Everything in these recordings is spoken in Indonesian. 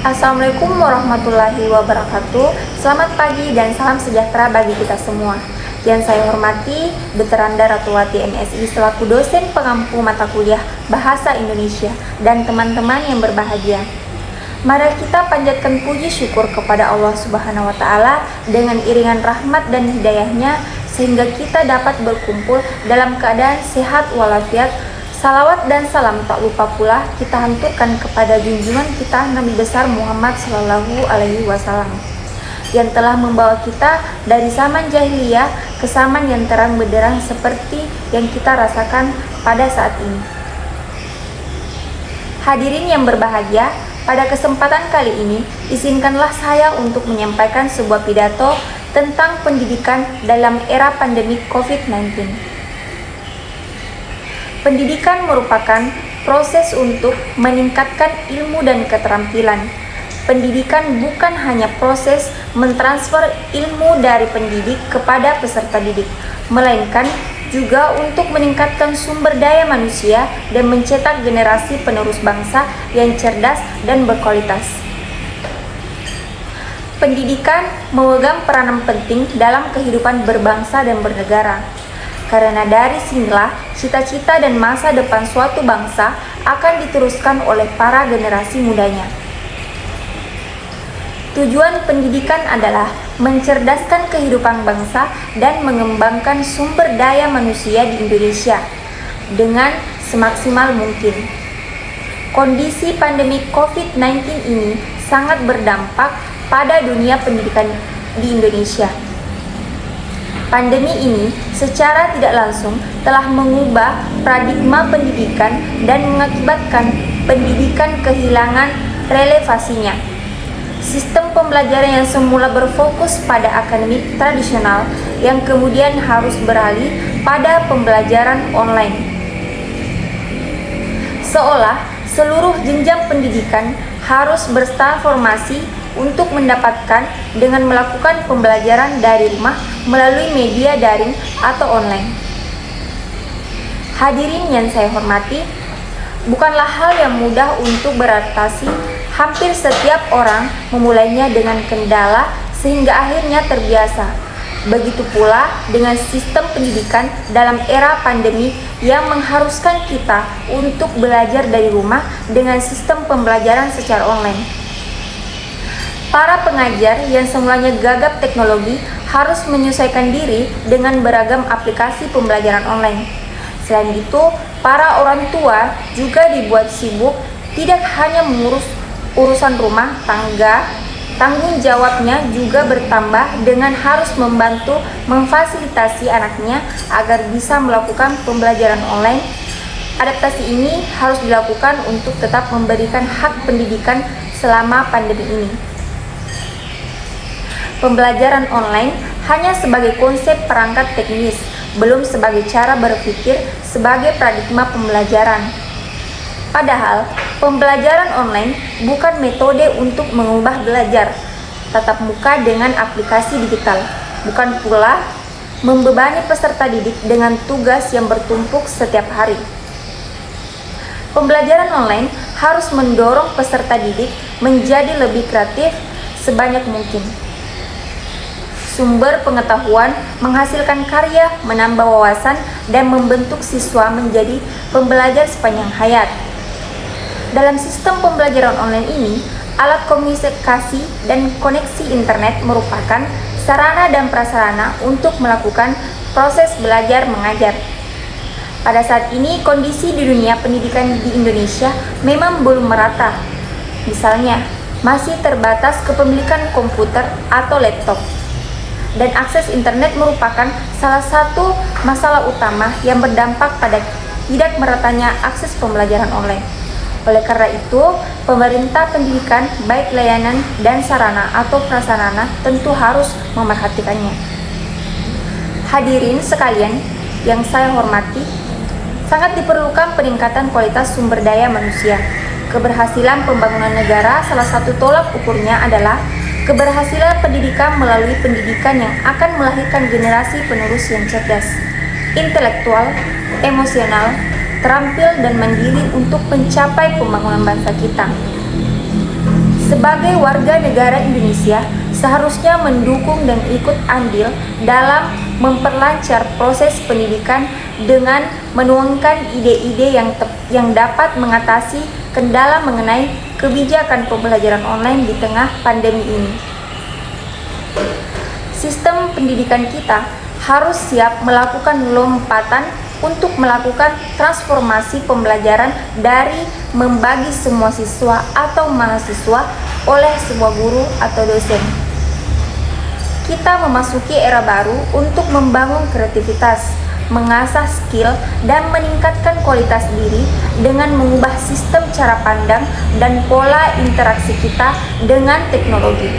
Assalamualaikum warahmatullahi wabarakatuh. Selamat pagi dan salam sejahtera bagi kita semua. Yang saya hormati Dr. Randa Ratuwati MSI selaku dosen pengampu mata kuliah Bahasa Indonesia dan teman-teman yang berbahagia. Mari kita panjatkan puji syukur kepada Allah Subhanahu wa Ta'ala dengan iringan rahmat dan hidayahnya sehingga kita dapat berkumpul dalam keadaan sehat walafiat. Salawat dan salam tak lupa pula kita hanturkan kepada junjungan kita Nabi besar Muhammad Sallallahu Alaihi Wasallam yang telah membawa kita dari zaman jahiliyah ke zaman yang terang benderang seperti yang kita rasakan pada saat ini. Hadirin yang berbahagia, pada kesempatan kali ini izinkanlah saya untuk menyampaikan sebuah pidato tentang pendidikan dalam era pandemi COVID-19. Pendidikan merupakan proses untuk meningkatkan ilmu dan keterampilan. Pendidikan bukan hanya proses mentransfer ilmu dari pendidik kepada peserta didik, melainkan juga untuk meningkatkan sumber daya manusia dan mencetak generasi penerus bangsa yang cerdas dan berkualitas. Pendidikan memegang peranan penting dalam kehidupan berbangsa dan bernegara. Karena dari sinilah cita-cita dan masa depan suatu bangsa akan diteruskan oleh para generasi mudanya. Tujuan pendidikan adalah mencerdaskan kehidupan bangsa dan mengembangkan sumber daya manusia di Indonesia dengan semaksimal mungkin. Kondisi pandemi COVID-19 ini sangat berdampak pada dunia pendidikan di Indonesia. Pandemi ini secara tidak langsung telah mengubah paradigma pendidikan dan mengakibatkan pendidikan kehilangan relevansinya. Sistem pembelajaran yang semula berfokus pada akademik tradisional yang kemudian harus beralih pada pembelajaran online. Seolah seluruh jenjang pendidikan harus bertransformasi untuk mendapatkan dengan melakukan pembelajaran dari rumah melalui media daring atau online. Hadirin yang saya hormati, bukanlah hal yang mudah untuk beradaptasi. Hampir setiap orang memulainya dengan kendala sehingga akhirnya terbiasa. Begitu pula dengan sistem pendidikan dalam era pandemi yang mengharuskan kita untuk belajar dari rumah dengan sistem pembelajaran secara online. Para pengajar yang semulanya gagap teknologi harus menyesuaikan diri dengan beragam aplikasi pembelajaran online. Selain itu, para orang tua juga dibuat sibuk tidak hanya mengurus urusan rumah tangga, tanggung jawabnya juga bertambah dengan harus membantu memfasilitasi anaknya agar bisa melakukan pembelajaran online. Adaptasi ini harus dilakukan untuk tetap memberikan hak pendidikan selama pandemi ini. Pembelajaran online hanya sebagai konsep perangkat teknis, belum sebagai cara berpikir sebagai paradigma pembelajaran. Padahal, pembelajaran online bukan metode untuk mengubah belajar tatap muka dengan aplikasi digital, bukan pula membebani peserta didik dengan tugas yang bertumpuk setiap hari. Pembelajaran online harus mendorong peserta didik menjadi lebih kreatif sebanyak mungkin. Sumber pengetahuan, menghasilkan karya, menambah wawasan, dan membentuk siswa menjadi pembelajar sepanjang hayat. Dalam sistem pembelajaran online ini, alat komunikasi dan koneksi internet merupakan sarana dan prasarana untuk melakukan proses belajar mengajar. Pada saat ini, kondisi di dunia pendidikan di Indonesia memang belum merata. Misalnya, masih terbatas kepemilikan komputer atau laptop. Dan akses internet merupakan salah satu masalah utama yang berdampak pada tidak meratanya akses pembelajaran online. Oleh karena itu, pemerintah pendidikan baik layanan dan sarana atau prasarana tentu harus memerhatikannya. Hadirin sekalian yang saya hormati, sangat diperlukan peningkatan kualitas sumber daya manusia. Keberhasilan pembangunan negara salah satu tolak ukurnya adalah keberhasilan pendidikan melalui pendidikan yang akan melahirkan generasi penerus yang cerdas, intelektual, emosional, terampil dan mandiri untuk mencapai pembangunan bangsa kita. sebagai warga negara Indonesia seharusnya mendukung dan ikut andil dalam memperlancar proses pendidikan dengan menuangkan ide-ide yang dapat mengatasi kendala mengenai kebijakan pembelajaran online di tengah pandemi ini. Sistem pendidikan kita harus siap melakukan lompatan untuk melakukan transformasi pembelajaran dari membagi semua siswa atau mahasiswa oleh semua guru atau dosen. Kita memasuki era baru untuk membangun kreativitas, mengasah skill, dan meningkatkan kualitas diri dengan mengubah sistem cara pandang dan pola interaksi kita dengan teknologi.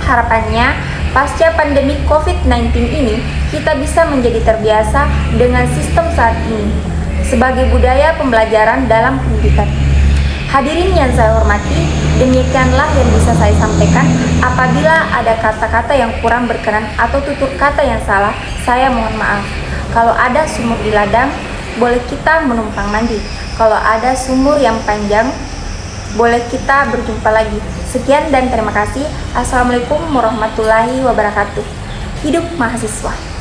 Harapannya, pasca pandemi COVID-19 ini, kita bisa menjadi terbiasa dengan sistem saat ini sebagai budaya pembelajaran dalam pendidikan. Hadirin yang saya hormati, demikianlah yang bisa saya sampaikan. Apabila ada kata-kata yang kurang berkenan atau tutur kata yang salah, saya mohon maaf. Kalau ada sumur di ladang, boleh kita menumpang mandi. Kalau ada sumur yang panjang, boleh kita berjumpa lagi. Sekian dan terima kasih. Assalamualaikum warahmatullahi wabarakatuh. Hidup mahasiswa.